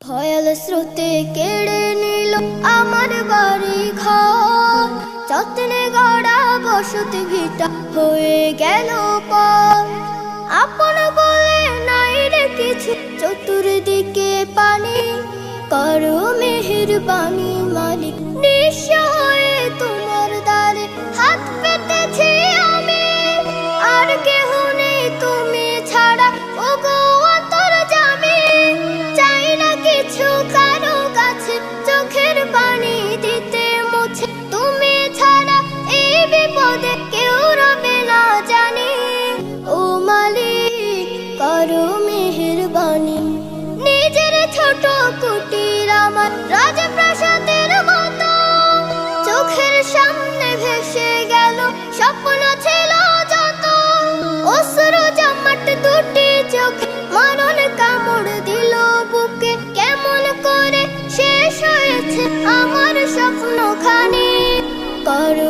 ভয়াল স্রোতে কেড়ে নিল আমার বাড়ি ঘর, যত্নে গড়া বসতি ভিটা হয়ে গেল পর। আপন বলে নাই রে কিছু, চতুর্দিকে পানি, করো মেহেরবানি মালিক। নিঃস্ব হয়ে তোমার দ্বারে হাত পেতেছি আমি, আর কেহ নেই তুমি ছাড়া ওগো অন্তর্যামী। চাই না কিছু কারো কাছে, চোখের পানি দিতে মুছে, তুমি ছাড়া এই বিপদে কেউ রবে না জানি। ও মালিক করো মেহেরবানি, নিজের ছোট কুটির আমার রাজপ্রাসাদের মতো, চোখের সামনে ভেসে গেল স্বপ্ন ছিল যত। অশ্রু জমাট দুটি চোখে মরণ কামড় দিল বুকে, কেমন করে শেষ হয়েছে আমার স্বপ্নখানি। করো